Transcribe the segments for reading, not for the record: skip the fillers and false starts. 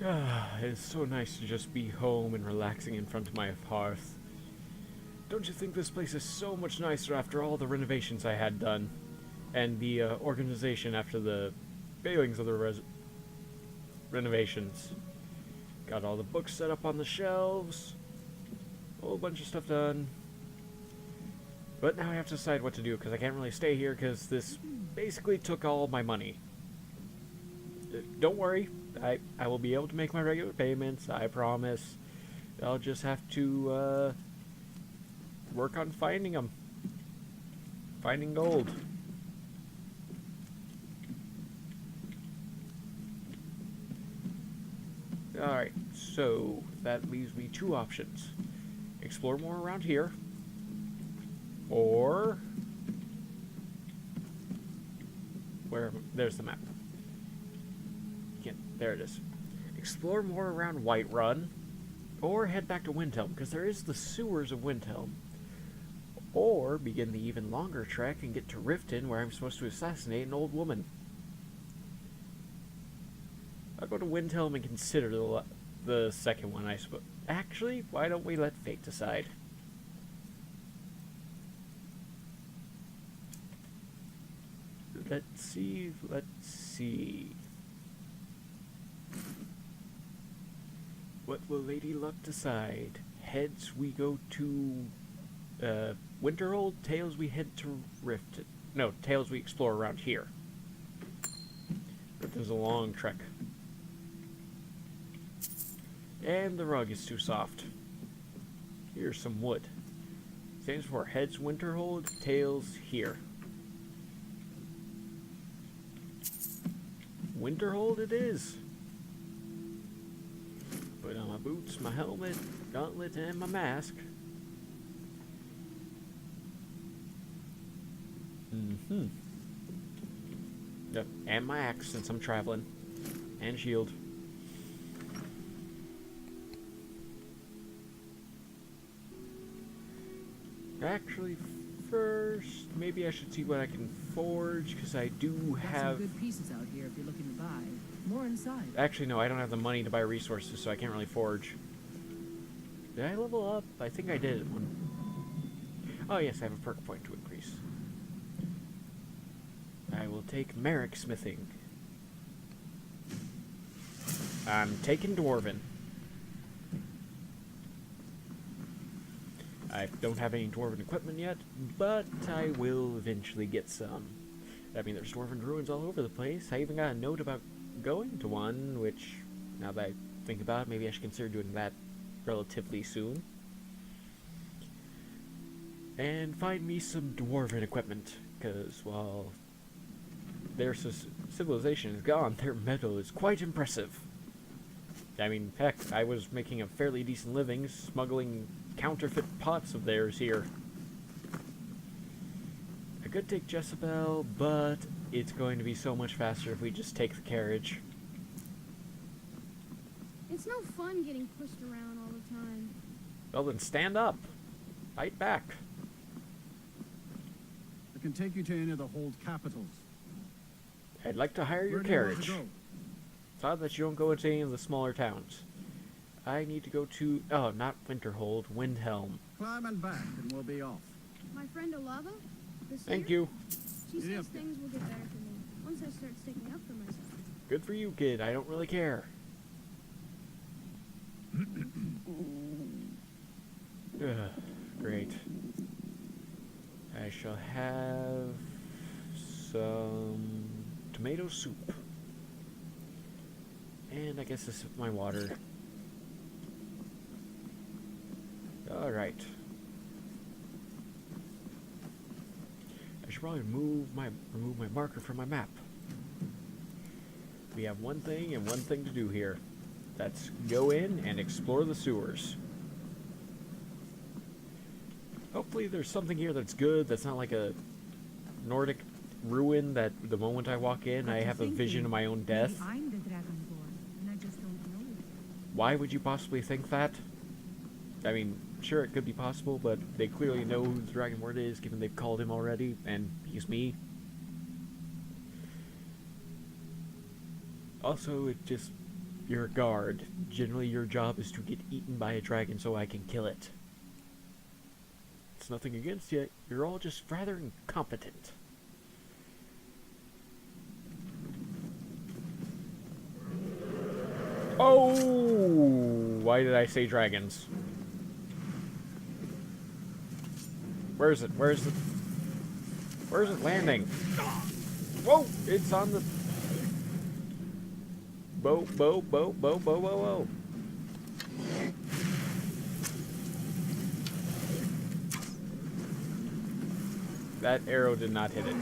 It's so nice to just be home and relaxing in front of my hearth. Don't you think this place is so much nicer after all the renovations I had done? And the organization after the failings of the renovations. Got all the books set up on the shelves. A whole bunch of stuff done. But now I have to decide what to do, because I can't really stay here, because this basically took all my money. Don't worry, I will be able to make my regular payments, I promise. I'll just have to work on finding them. Finding gold. Alright, so that leaves me two options. Explore more around here. Or... there's the map. There it is. Explore more around Whiterun. Or head back to Windhelm, because there is the sewers of Windhelm. Or begin the even longer trek and get to Riften, where I'm supposed to assassinate an old woman. I'll go to Windhelm and consider the second one, I suppose. Actually, why don't we let fate decide? Let's see. What will Lady Luck decide? Heads we go to Winterhold, tails we head to Riften. No, tails we explore around here. Riften's a long trek. And the rug is too soft. Here's some wood. Stands for heads Winterhold, tails here. Winterhold it is. Put on my boots, my helmet, gauntlet, and my mask. Yep, and my axe since I'm traveling. And shield. Actually, first, maybe I should see what I can forge, because I do have... some good pieces out here if you're looking to buy. More inside. Actually, no, I don't have the money to buy resources, so I can't really forge. Did I level up? I think I did. Oh, yes, I have a perk point to increase. I will take Merrick Smithing. I'm taking Dwarven. I don't have any Dwarven equipment yet, but I will eventually get some. I mean, there's Dwarven ruins all over the place. I even got a note about going to one, which, now that I think about it, maybe I should consider doing that relatively soon. And find me some Dwarven equipment, because, while their civilization is gone, their metal is quite impressive. I mean, heck, I was making a fairly decent living smuggling counterfeit pots of theirs here. I could take Jezebel, but it's going to be so much faster if we just take the carriage. It's no fun getting pushed around all the time. Well then, stand up. Fight back. I can take you to any of the hold capitals. I'd like to hire your Where do you want carriage. to go? It's odd that you don't go into any of the smaller towns. I need to go to... oh, not Winterhold, Windhelm. Climb and back, and we'll be off. My friend Olava, the singer, Thank you. she Yeah. says things will get better for me once I start sticking up for myself. Good for you, kid. I don't really care. Ugh, great. I shall have some tomato soup. And I guess this is my water. Alright. I should probably remove my marker from my map. We have one thing and one thing to do here. That's go in and explore the sewers. Hopefully there's something here that's good, that's not like a Nordic ruin that the moment I walk in I have a vision of my own death. Maybe I'm the Dragonborn, and I just don't know it. Why would you possibly think that? I mean, sure, it could be possible, but they clearly know who the Dragonborn is, given they've called him already, and he's me. Also, it just You're a guard. Generally, your job is to get eaten by a dragon so I can kill it. It's nothing against you. You're all just rather incompetent. Oh! Why did I say dragons? Where is it? Where is it? Where is it landing? Whoa! It's on the... Whoa, whoa, whoa, whoa, whoa, whoa, whoa. That arrow did not hit it.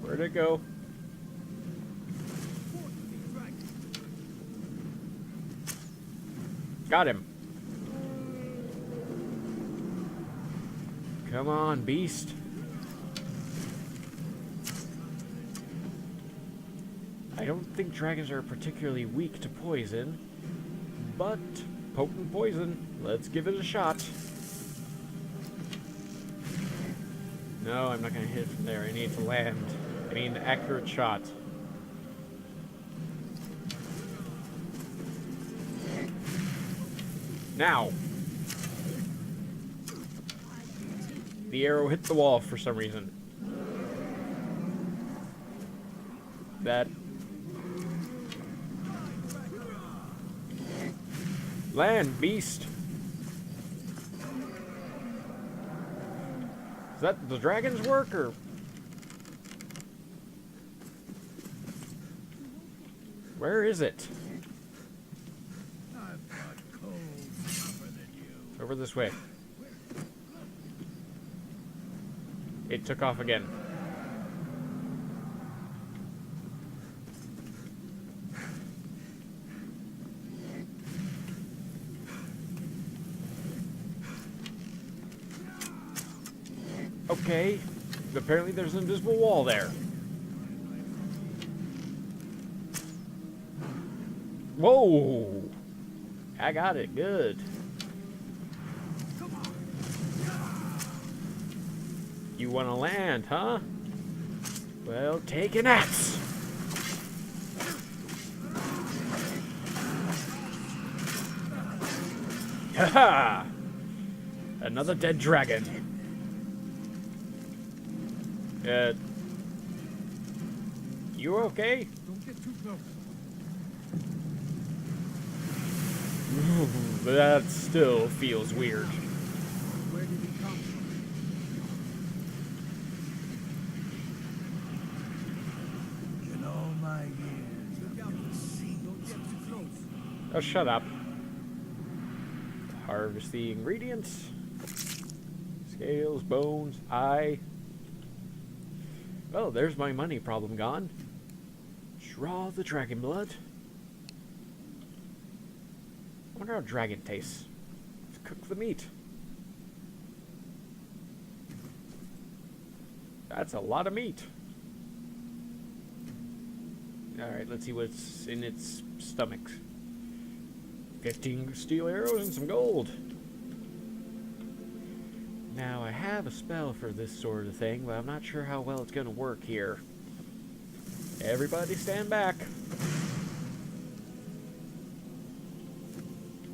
Where'd it go? Got him. Come on, beast. I don't think dragons are particularly weak to poison, but potent poison. Let's give it a shot. No, I'm not going to hit it from there. I need to land. I need an accurate shot. Now. The arrow hit the wall for some reason. That... Land, beast! Is that the dragon's work, or...? Where is it? I've got cold tougher than you. Over this way. It took off again. Okay. Apparently there's an invisible wall there. Whoa! I got it. Good. You want to land, huh? Well, take an axe. Haha! Another dead dragon. You okay? Don't get too close. That still feels weird. Where did it come from? In all my years, look out and see. Don't get too close. Oh, shut up. Harvest the ingredients. Scales, bones, eye. Well, there's my money problem gone. Draw the dragon blood. I wonder how dragon tastes. Let's cook the meat. That's a lot of meat. Alright, let's see what's in its stomach. 15 steel arrows and some gold. Now, I have a spell for this sort of thing, but I'm not sure how well it's going to work here. Everybody stand back.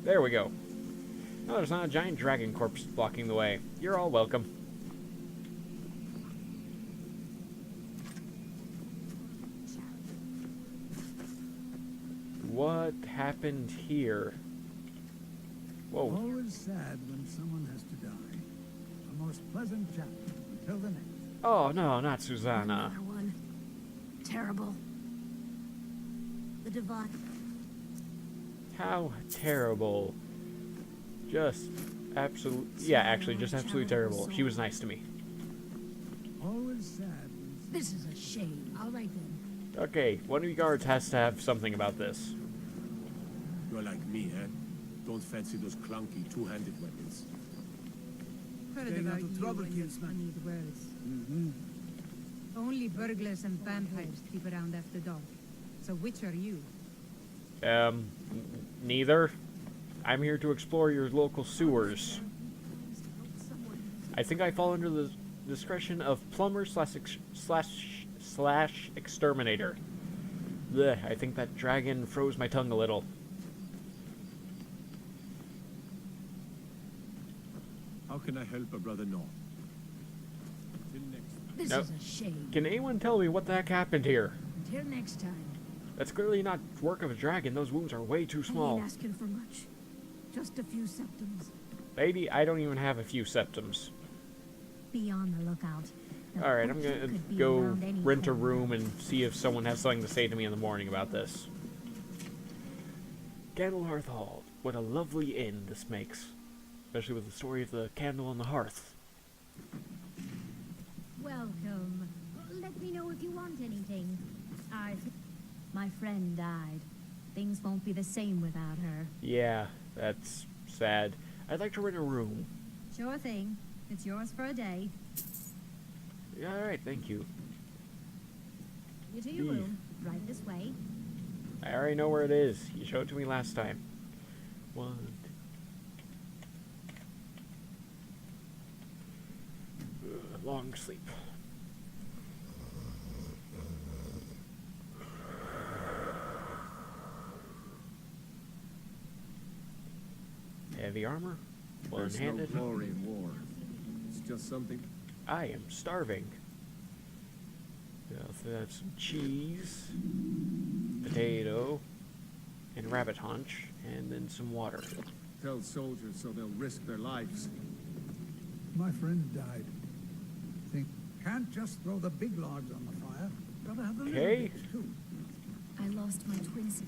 There we go. No, there's not a giant dragon corpse blocking the way. You're all welcome. What happened here? Whoa. Always sad when someone has to die. A most pleasant chapter until the next. Oh, no, not Susanna. Another one. Terrible. The divine. How terrible. Just absolute. Yeah, actually, just absolutely terrible. She was nice to me. Always sad when This is a shame. All right then. Okay, one of you guards has to have something about this. You're like me, eh? Don't fancy those clunky two-handed weapons. Heard Staying about out of you trouble, and your kinsman. funny words. Only burglars and vampires creep around after dark. So which are you? Neither. I'm here to explore your local sewers. I think I fall under the discretion of plumber slash slash exterminator. Blech, I think that dragon froze my tongue a little. How can I help a brother know? Till next. This Nope. is a shame. Can anyone tell me what the heck happened here? Until next time. That's clearly not work of a dragon. Those wounds are way too I small. ain't asking for much. Just a few symptoms. Lady, I don't even have a few septums. Be on the lookout. The Alright, I'm butcher gonna could be go around any rent a corner. room and see if someone has something to say to me in the morning about this. Candlehearth Hall. What a lovely inn this makes. Especially with the story of the candle on the hearth. Welcome. Let me know if you want anything. My friend died. Things won't be the same without her. Yeah, that's sad. I'd like to rent a room. Sure thing. It's yours for a day. Yeah, alright, thank you. You to your Eef. room. Right this way. I already know where it is. You showed it to me last time. Long sleep. Heavy armor? There's no One-handed? glory in war. It's just something. I am starving. So that's some cheese, potato, and rabbit haunch, and then some water. Tell soldiers so they'll risk their lives. My friend died. Think, can't just throw the big logs on the fire. Gotta have the little Okay. bits too. I lost my twins.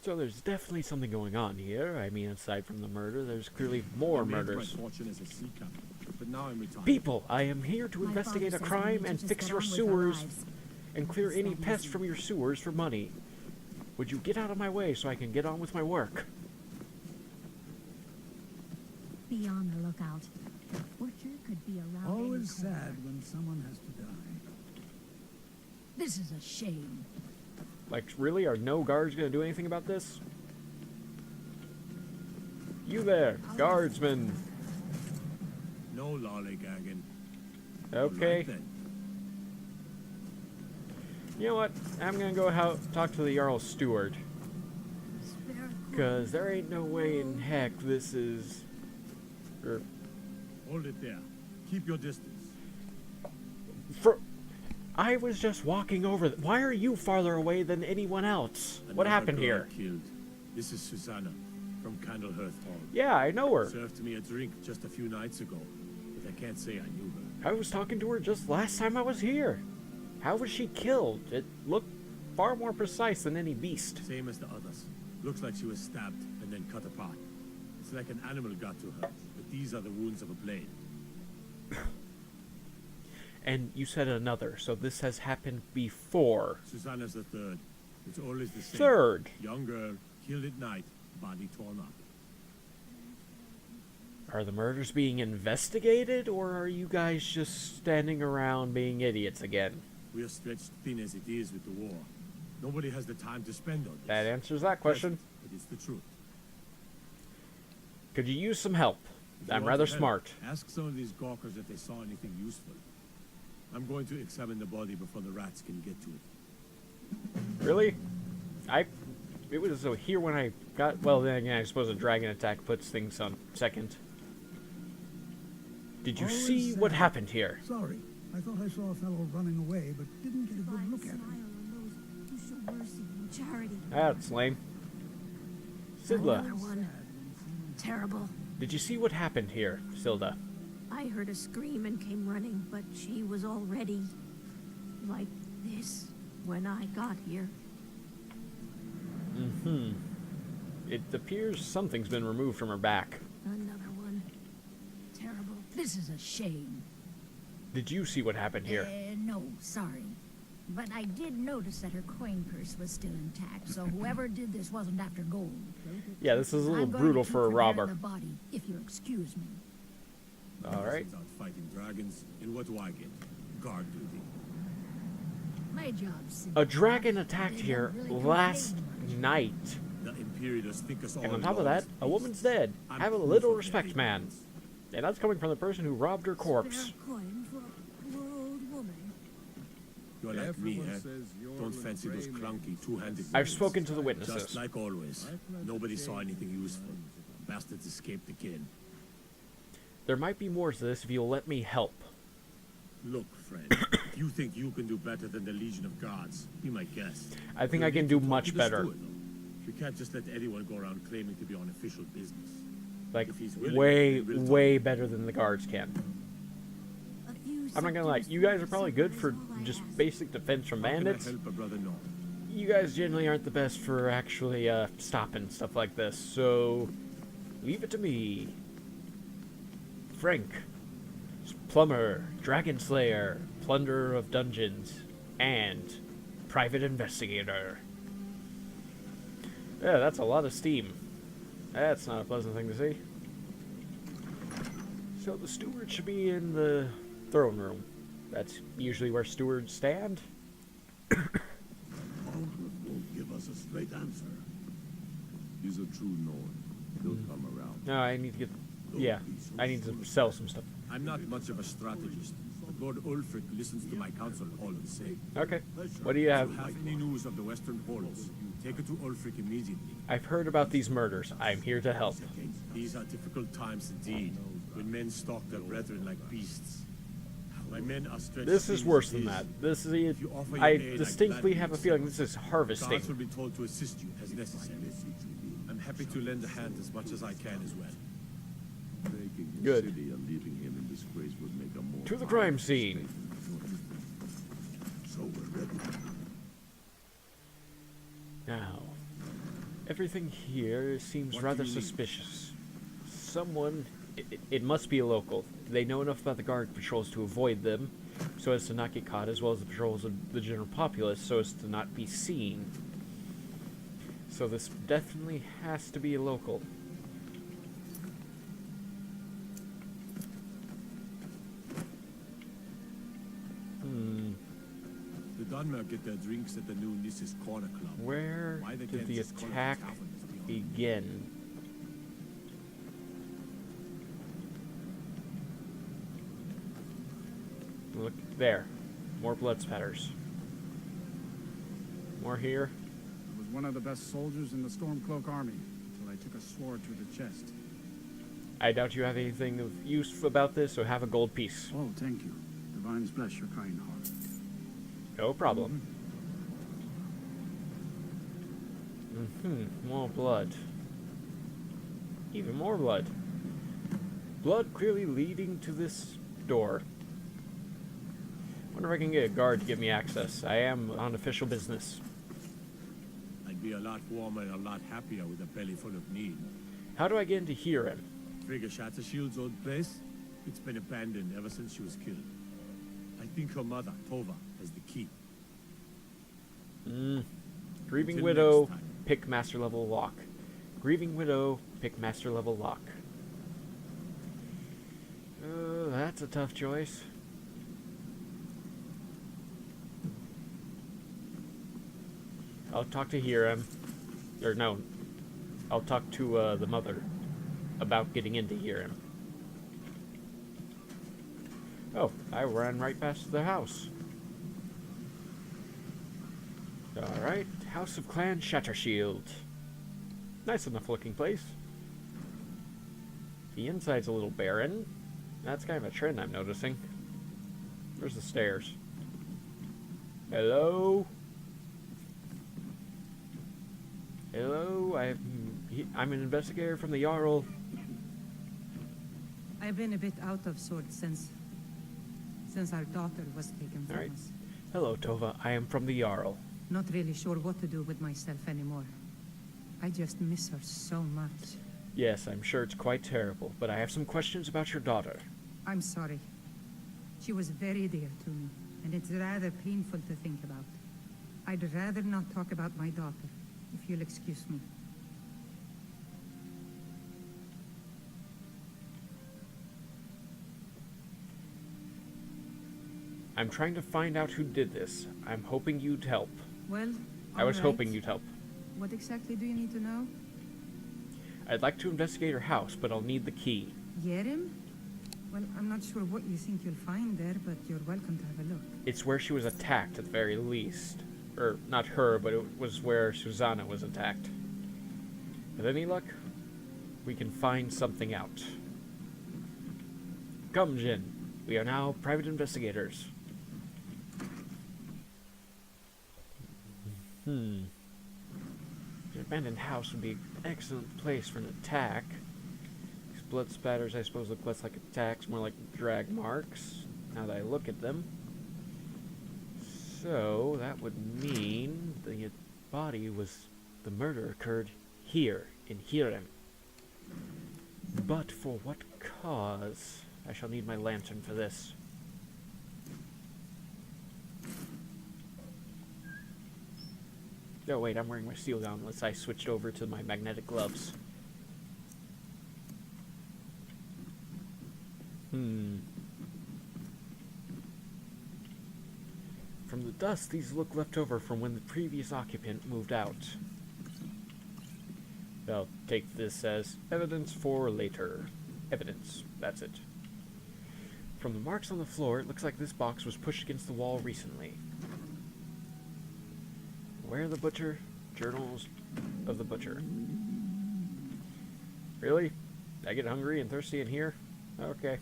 So there's definitely something going on here. I mean, aside from the murder, there's clearly more I made murders. my fortune as a sea captain, but now I'm retired. People, I am here to My investigate father a says we crime need to and just fix get your on with our sewers lives. and clear It's any that pests easy. from your sewers for money. Would you get out of my way so I can get on with my work? Be on the lookout. The butcher could be around Always any corner. sad when someone has to die. This is a shame. Like, really? Are no guards gonna do anything about this? You there, guardsman. No lollygagging. Okay. Right then. You know what? I'm gonna go talk to the Jarl's steward. Because there ain't no way in heck this is... Hold it there. Keep your distance. I was just walking over... Why are you farther away than anyone else? What Another happened girl here? Killed. This is Susanna from Candlehearth Hall. Yeah, I know her. Served me a drink just a few nights ago, but I can't say I knew her. I was talking to her just last time I was here. How was she killed? It looked far more precise than any beast. Same as the others. Looks like she was stabbed and then cut apart. It's like an animal got to her, but these are the wounds of a blade. And you said another, so this has happened before. Susanna's the third. It's always the same. Third. Young girl, killed at night, body torn up. Are the murders being investigated, or are you guys just standing around being idiots again? We are stretched thin as it is with the war. Nobody has the time to spend on this. That answers that question. But it's the truth. Could you use some help? If you I'm want rather to help, smart. Ask some of these gawkers if they saw anything useful. I'm going to examine the body before the rats can get to it. Really? It was here when I got... Well, then again, I suppose a dragon attack puts things on second. Did you Always see what sad. happened here? Sorry. I thought I saw a fellow running away, but didn't get a good look at him. on those who show mercy and charity. That's lame. Sidla, Another one. Terrible. did you see what happened here, Silda? I heard a scream and came running, but she was already like this when I got here. Mm-hmm. It appears something's been removed from her back. Another one. Terrible. This is a shame. Did you see what happened here? No, sorry. But I did notice that her coin purse was still intact, so whoever did this wasn't after gold. Yeah, this is a little I'm going brutal to for a keep robber. preparing the body, if you'll excuse me. Alright. Out fighting dragons, and what do I get? Guard duty. My job's A dragon attacked here last night. The Imperials think us all And on top of that, lawless a woman's dead. I'm Have a proof little of their respect, man. ignorance. And that's coming from the person who robbed her corpse. Spare coin for a poor old woman. You're like me, Everyone eh? says you're Don't fancy those brave. clunky, two-handed I've weapons. spoken to the Just witnesses. like always. Nobody saw anything useful. Bastards escaped again. There might be more to this if you'll let me help. Look, friend, if you think you can do better than the Legion of Gods, be my guest. I think You'll I can need do to talk much to the better. steward, though. We can't just let anyone go around claiming to be on official business. Like, If he's willing, way, then we'll talk. way better than the guards can. A few I'm not gonna lie, you guys are probably good for just basic defense from How can I bandits. help a brother? No. You guys generally aren't the best for actually stopping stuff like this, so leave it to me. Frank, plumber, dragon slayer, plunderer of dungeons, and private investigator. Yeah, that's a lot of steam. That's not a pleasant thing to see. So the steward should be in the throne room. That's usually where stewards stand. Aldrich won't give us a straight answer. He's a true Norn. He'll come around. No, I need to get... Yeah, I need to sell some stuff. I'm not much of a strategist, but Lord Ulfric listens to my counsel all the same. Okay. What do you have? If you have any news of the Western Holds, you take it to Ulfric immediately. I've heard about these murders. I'm here to help. These are difficult times indeed, when men stalk their brethren like beasts. My men are stretched This is thin worse as than it that. is. This is... If you offer your I aid, distinctly gladly have a accept. feeling this is Guards will harvesting. be told to assist you as necessary. I'm happy to lend a hand as much as I can as well. Taking his Good. city and leaving him in disgrace would make a more To the powerful crime scene. So we're ready. Now, everything here seems What do rather you need? suspicious. Someone... It must be a local. They know enough about the guard patrols to avoid them, so as to not get caught, as well as the patrols of the general populace, so as to not be seen. So this definitely has to be a local. The Dunmer get their drinks at the new Nissus Corner Club. Where Why they did can't the just call it a attack tavern is beyond me. begin? Look there. More blood spatters. More here. I was one of the best soldiers in the Stormcloak army until I took a sword to the chest. I doubt you have anything of use about this, so have a gold piece. Oh, thank you. Divines bless your kind heart. No problem. More blood. Even more blood. Blood clearly leading to this door. Wonder if I can get a guard to give me access. I am on official business. I'd be a lot warmer and a lot happier with a belly full of need. How do I get into here? Frigga Shattershield's old place? It's been abandoned ever since she was killed. I think her mother, Tova, has the key. Grieving Until Widow, next time. pick master level lock. Grieving Widow, pick master level lock. That's a tough choice. I'll talk to Hiram. Or no, I'll talk to the mother about getting into Hiram. Oh, I ran right past the house. Alright, House of Clan Shattershield. Nice enough looking place. The inside's a little barren. That's kind of a trend I'm noticing. Where's the stairs? Hello? Hello? I'm an investigator from the Jarl. I've been a bit out of sorts since our daughter was taken from Alright. us. Hello, Tova. I am from the Jarl. Not really sure what to do with myself anymore. I just miss her so much. Yes, I'm sure it's quite terrible, but I have some questions about your daughter. I'm sorry. She was very dear to me, and it's rather painful to think about. I'd rather not talk about my daughter, if you'll excuse me. I'm trying to find out who did this. I'm hoping you'd help. Well, I was all right. hoping you'd help. What exactly do you need to know? I'd like to investigate her house, but I'll need the key. Yerim? Well, I'm not sure what you think you'll find there, but you're welcome to have a look. It's where she was attacked at the very least. Or, not her, but it was where Susanna was attacked. With any luck, we can find something out. Come, Jin. We are now private investigators. An abandoned house would be an excellent place for an attack. These blood spatters, I suppose, look less like attacks, more like drag marks, now that I look at them. So, that would mean the body was... the murder occurred here, in Hirem. But for what cause? I shall need my lantern for this. Oh wait, I'm wearing my steel gauntlets. I switched over to my magnetic gloves. From the dust, these look left over from when the previous occupant moved out. I'll take this as evidence for later. Evidence, that's it. From the marks on the floor, it looks like this box was pushed against the wall recently. Where the butcher? Journals of the butcher. Really? I get hungry and thirsty in here? Okay.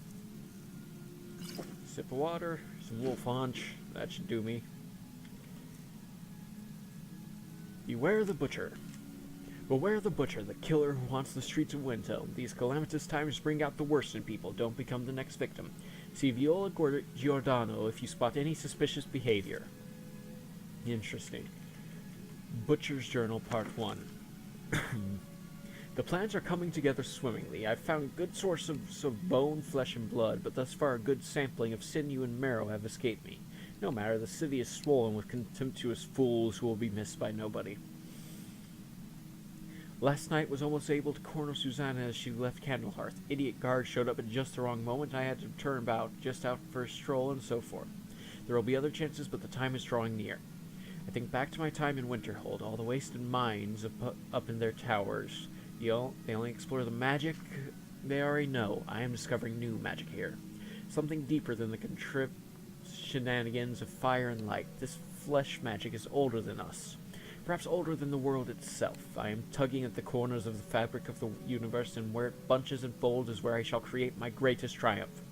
Sip of water, some wolf haunch. That should do me. Beware the butcher. Beware the butcher, the killer who haunts the streets of Winto. These calamitous times bring out the worst in people. Don't become the next victim. See Viola Giordano if you spot any suspicious behavior. Interesting. Butcher's Journal, Part 1. The plans are coming together swimmingly. I've found good sources of bone, flesh, and blood, but thus far a good sampling of sinew and marrow have escaped me. No matter, the city is swollen with contemptuous fools who will be missed by nobody. Last night was almost able to corner Susanna as she left Candlehearth. Idiot guards showed up at just the wrong moment. I had to turn about, just out for a stroll and so forth. There will be other chances, but the time is drawing near. I think back to my time in Winterhold, all the wasted minds up in their towers. They only explore the magic they already know. I am discovering new magic here. Something deeper than the contrived shenanigans of fire and light. This flesh magic is older than us. Perhaps older than the world itself. I am tugging at the corners of the fabric of the universe, and where it bunches and folds is where I shall create my greatest triumph.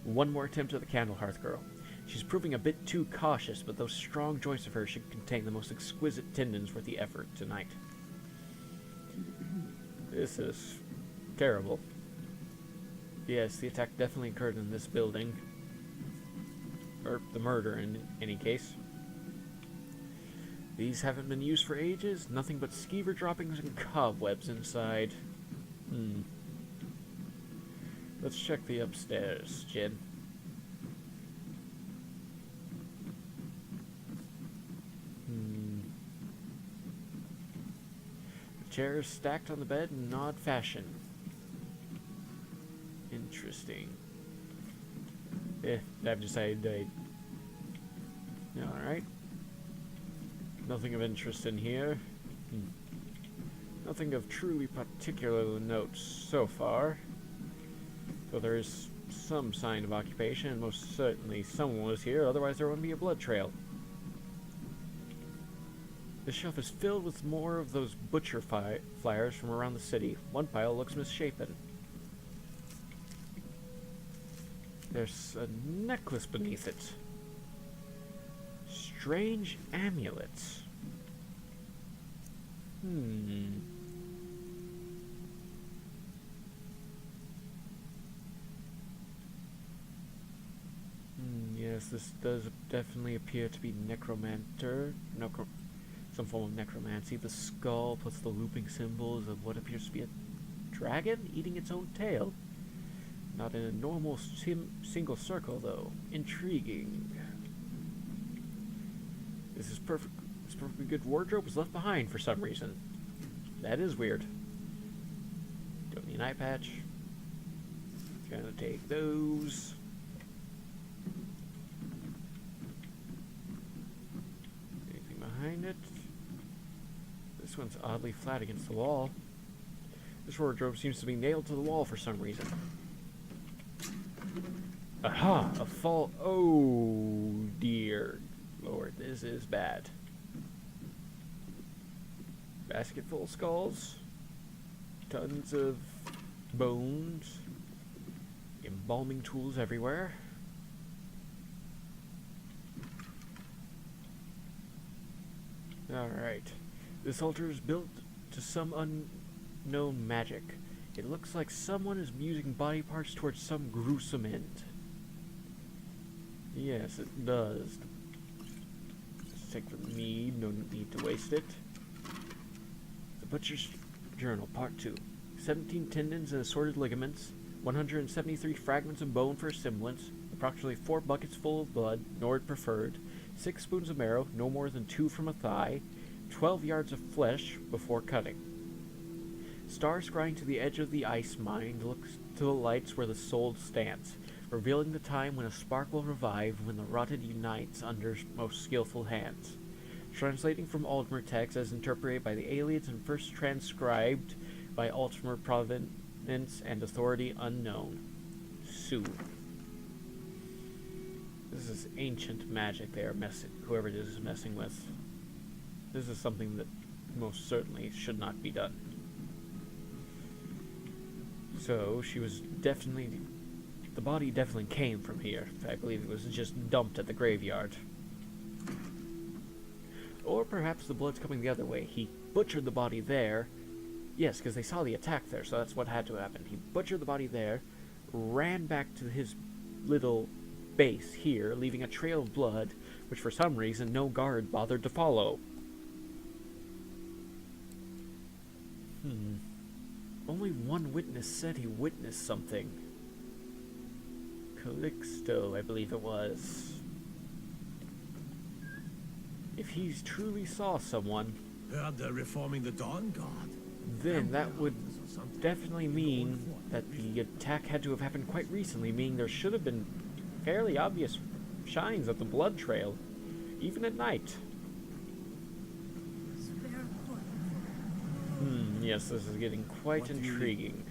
One more attempt at the Candlehearth girl. She's proving a bit too cautious, but those strong joints of hers should contain the most exquisite tendons worth the effort tonight. This is terrible. Yes, the attack definitely occurred in this building. Or the murder, in any case. These haven't been used for ages. Nothing but skeever droppings and cobwebs inside. Let's check the upstairs, Jin. The chairs stacked on the bed in odd fashion. Interesting. I've decided Alright. Nothing of interest in here. Nothing of truly particular note so far. Though there is some sign of occupation, and most certainly someone was here, otherwise there wouldn't be a blood trail. This shelf is filled with more of those butcher flyers from around the city. One pile looks misshapen. There's a necklace beneath it. Strange amulets. Yes, this does definitely appear to be some form of necromancy. The skull plus the looping symbols of what appears to be a dragon eating its own tail. Not in a normal single circle, though. Intriguing. This perfectly good wardrobe was left behind for some reason. That is weird. Don't need an eye patch. Gonna take those. Anything behind it? This one's oddly flat against the wall. This wardrobe seems to be nailed to the wall for some reason. Aha! A fall. Oh, dear Lord, this is bad. Basket full of skulls. Tons of bones. Embalming tools everywhere. Alright. This altar is built to some unknown magic. It looks like someone is using body parts towards some gruesome end. Yes, it does. Let's take the mead, no need to waste it. The Butcher's Journal, Part 2. 17 tendons and assorted ligaments, 173 fragments of bone for semblance, approximately 4 buckets full of blood, Nord preferred, 6 spoons of marrow, no more than 2 from a thigh, 12 yards of flesh before cutting. Star scrying to the edge of the ice mine looks to the lights where the soul stands, revealing the time when a spark will revive when the rotted unites under most skillful hands. Translating from Aldmer text as interpreted by the aliens and first transcribed by Altmer provenance and authority unknown. Sue. This is ancient magic they are whoever it is messing with. This is something that most certainly should not be done. So, she was definitely... The body definitely came from here. I believe it was just dumped at the graveyard. Or perhaps the blood's coming the other way. He butchered the body there. Yes, because they saw the attack there, so that's what had to happen. He butchered the body there, ran back to his little base here, leaving a trail of blood, which for some reason no guard bothered to follow. Only one witness said he witnessed something. Calixto, I believe it was. If he truly saw someone, Heard they're reforming the Dawn Guard. then that would definitely mean that the attack had to have happened quite recently, meaning there should have been fairly obvious shines of the blood trail, even at night. Yes, this is getting quite intriguing.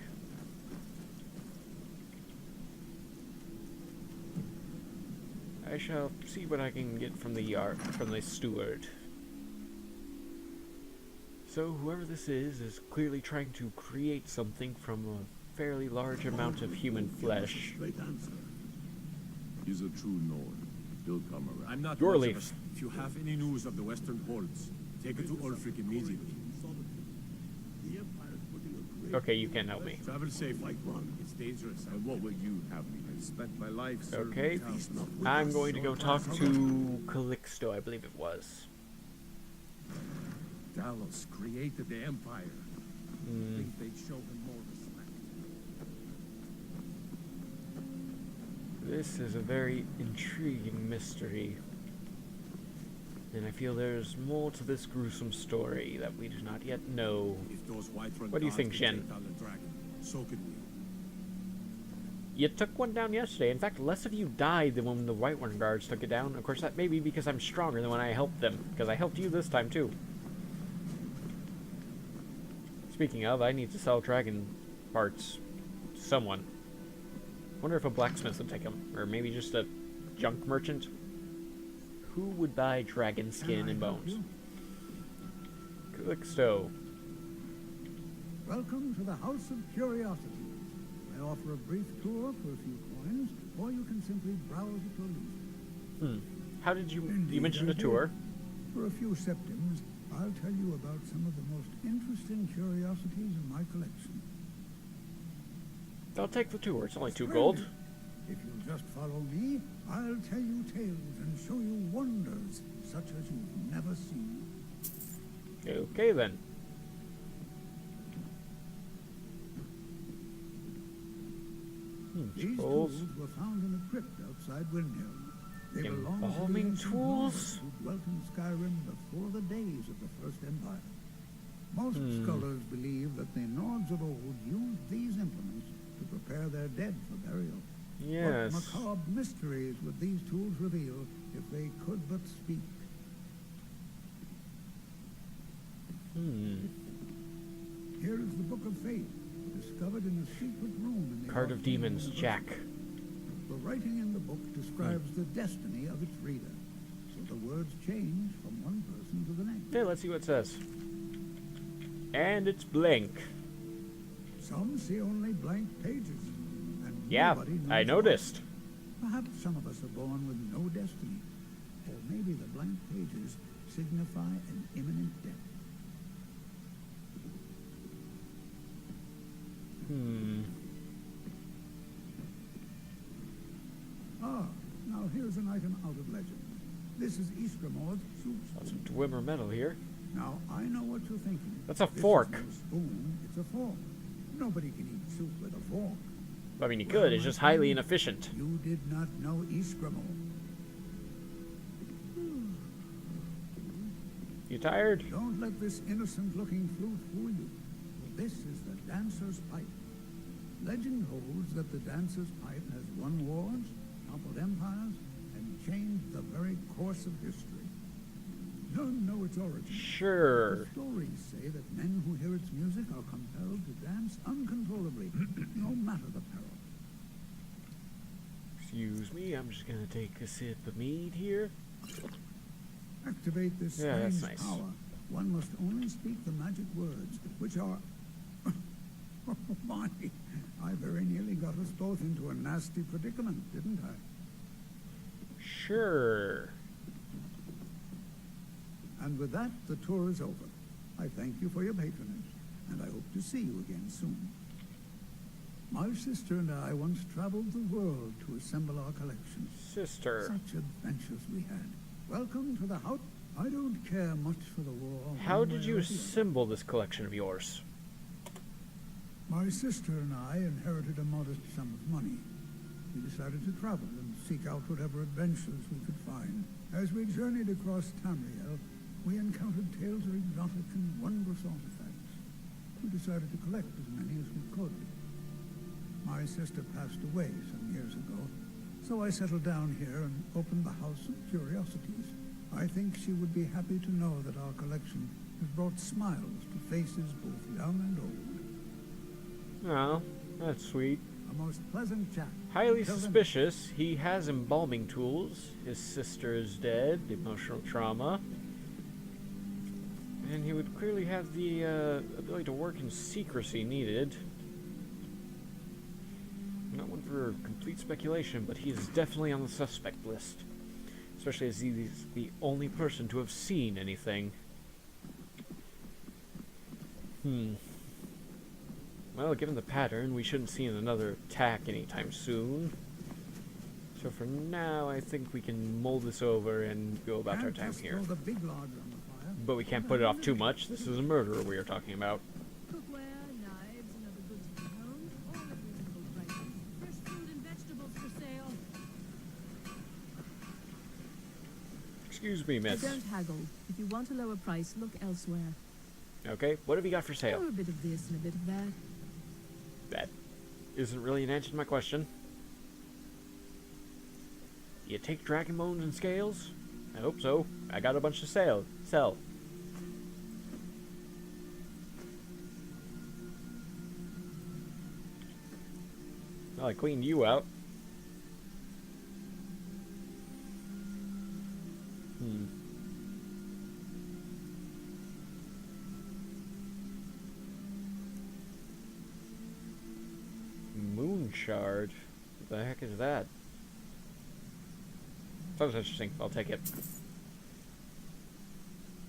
I shall see what I can get from the steward. So whoever this is clearly trying to create something from a fairly large amount of human flesh. Straight answer. He's a true Nord. He'll come around. I'm not Your much of leaf. If you have any news of the Western Hordes, take it to Ulfric immediately. Okay, you can't help me. Travel safe, like one. It's dangerous. And what will you have me? I spent my life serving Okay, thousands of I'm going to go talk to Calixto, I believe it was. Talos created the Empire. I think they'd show him more respect. This is a very intriguing mystery. And I feel there's more to this gruesome story that we do not yet know. If those Whiterun What do you guards think, can Shen? take down the dragon, so can we. You took one down yesterday. In fact, less of you died than when the Whiterun guards took it down. Of course, that may be because I'm stronger than when I helped them. Because I helped you this time, too. Speaking of, I need to sell dragon parts to someone. Wonder if a blacksmith would take them. Or maybe just a junk merchant. Who would buy dragon skin and bones? Calixto. Welcome to the House of Curiosity. I offer a brief tour for a few coins, or you can simply browse at your leisure. How did you... Indeed, You mentioned I a do. tour. For a few septims, I'll tell you about some of the most interesting curiosities in my collection. I'll take the tour. It's only 2 Splendid. gold. If you'll just follow me, I'll tell you tales and show you wonders such as you've never seen. Okay, then. These Scrolls. tools were found in a crypt outside Windhelm. They belong to the Embalming ancient tools? nobles who dwelt in Skyrim before the days of the First Empire. Most scholars believe that the Nords of old used these implements to prepare their dead for burial. Yes. What macabre mysteries would these tools reveal if they could but speak? Here is the Book of Fate, discovered in a secret room in the Card of Arcane Demons, University. Jack. The writing in the book describes the destiny of its reader, so the words change from one person to the next. Okay, let's see what it says. And it's blank. Some see only blank pages, and Yeah, nobody knows I noticed. why. Perhaps some of us are born with no destiny, or maybe the blank pages signify an imminent death. Ah, now here's an item out of legend. This is Eskrimord's soup Lots spoon. of Dwemer metal here. Now, I know what you're thinking. That's a This is fork. no spoon, it's a fork. Nobody can eat soup with a fork. I mean, you Well, could. It's my just highly friend, inefficient. You did not know Eskrimord. You tired? Don't let this innocent-looking flute fool you. This is the dancer's pipe. Legend holds that the dancer's pipe has won wars, toppled empires, and changed the very course of history. None know its origin. Sure. The stories say that men who hear its music are compelled to dance uncontrollably, no matter the peril. Excuse me, I'm just gonna take a sip of mead here. Activate this Yeah, strange that's nice. power. One must only speak the magic words, which are... Oh my, I very nearly got us both into a nasty predicament, didn't I? Sure. And with that, the tour is over. I thank you for your patronage, and I hope to see you again soon. My sister and I once traveled the world to assemble our collection. Sister. Such adventures we had. Welcome to the house. I don't care much for the war. How one did way you or the other. assemble this collection of yours? My sister and I inherited a modest sum of money. We decided to travel and seek out whatever adventures we could find. As we journeyed across Tamriel, we encountered tales of exotic and wondrous artifacts. We decided to collect as many as we could. My sister passed away some years ago, so I settled down here and opened the House of Curiosities. I think she would be happy to know that our collection has brought smiles to faces both young and old. Oh, that's sweet. A most pleasant chat. Highly Until then. suspicious. He has embalming tools. His sister is dead. Emotional trauma. And he would clearly have the ability to work in secrecy needed. Not one for complete speculation, but he is definitely on the suspect list. Especially as he's the only person to have seen anything. Well, given the pattern, we shouldn't see another attack anytime soon. So for now, I think we can mull this over and go about our Can't time just here. throw the big log on the fire. But we can't put it off too much. This is a murderer we are talking about. Cookware, knives, and other goods for home, all at reasonable prices. Fresh fruit and vegetables for sale. Excuse me, I miss. don't haggle. If you want a lower price, look elsewhere. Okay, what have you got for sale? Or a bit of this and a bit of that. That isn't really an answer to my question. You take dragon bones and scales? I hope so. I got a bunch to sell. Well, I cleaned you out. Moon shard? What the heck is that? Sounds interesting. I'll take it.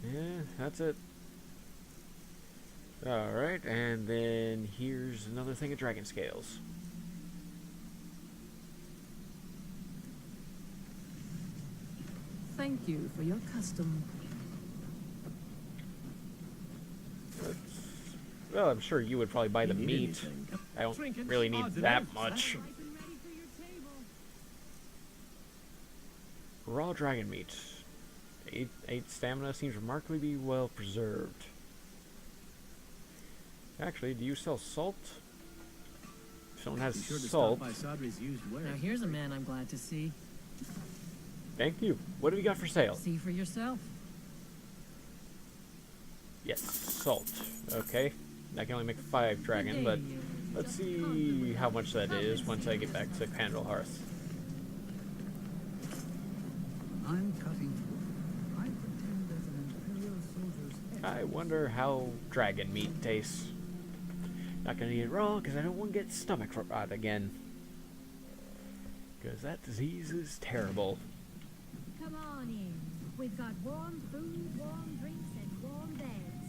Yeah, that's it. Alright, and then here's another thing of dragon scales. Thank you for your custom. Well, I'm sure you would probably buy the You need meat. anything? I don't Trinkets, really need odds and that ends, much. that's Raw dragon meat. 8 stamina seems remarkably be well preserved. Actually, do you sell salt? If someone has Be sure to salt, stop by Sadri's used Now wares. here's a man I'm glad to see. thank you. What have you got for sale? See for yourself. Yes, salt. Okay. I can only make 5 dragon, Good but day, you. let's see how much that is once I get back to Candle Hearth. I'm cutting wood. I pretend there's an Imperial soldier's head. I wonder how dragon meat tastes. Not gonna eat it raw because I don't want to get stomach rot again. Because that disease is terrible. Come on in. We've got warm food, warm drinks, and warm beds.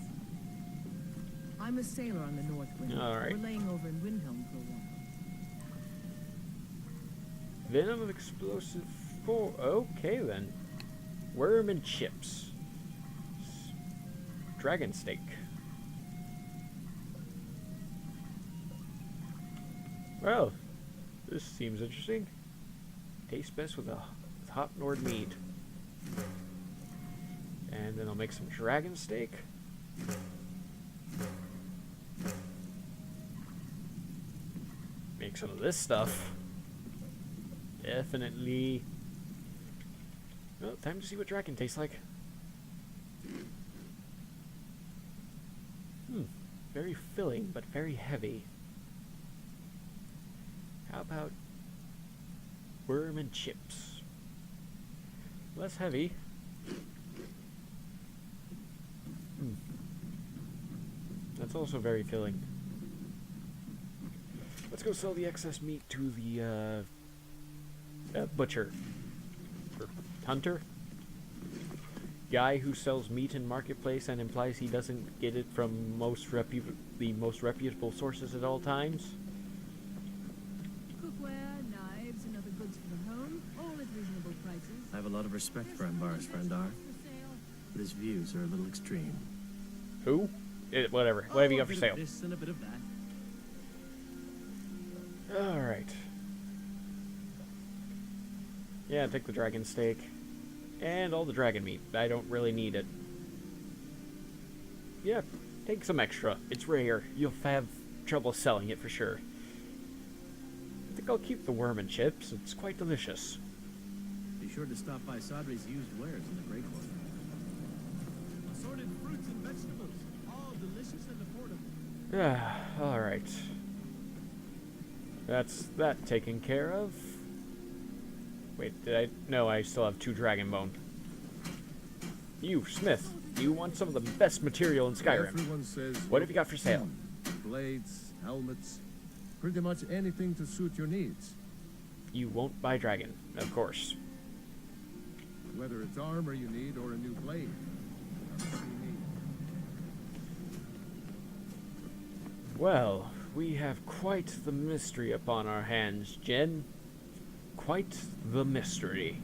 I'm a sailor on the North Wind. All right. We're laying over in Windhelm for a while. Venom of explosive 4. Okay then. Worm and chips. Dragon steak. Well, this seems interesting. Tastes best with hot Nord meat. And then I'll make some dragon steak. Make some of this stuff. Definitely. Well, time to see what dragon tastes like. Very filling, but very heavy. How about worm and chips? Less heavy. That's also very filling. Let's go sell the excess meat to the butcher. Or hunter? Guy who sells meat in marketplace and implies he doesn't get it from the most reputable sources at all times. Cookware, knives, and other goods for the home, all at reasonable prices. I have a lot of respect for Ambar's Frandar, but his views are a little extreme. Who? Whatever. Whatever you got for sale. This and a bit of that. Alright. Yeah, take the dragon steak. And all the dragon meat. I don't really need it. Yeah, take some extra. It's rare. You'll have trouble selling it for sure. I think I'll keep the worm and chips. It's quite delicious. Be sure to stop by Sadri's used wares in the Grey Court. Assorted fruits and vegetables, all delicious and affordable. Yeah, alright. That's that taken care of. Wait, did I? No, I still have 2 dragon bone. You, Smith, you want some of the best material in Skyrim. Everyone says What have you got for sale? blades, helmets, pretty much anything to suit your needs. You won't buy dragon, of course. Whether it's armor you need or a new blade. That's what you need. Well, we have quite the mystery upon our hands, Jen. Quite the mystery.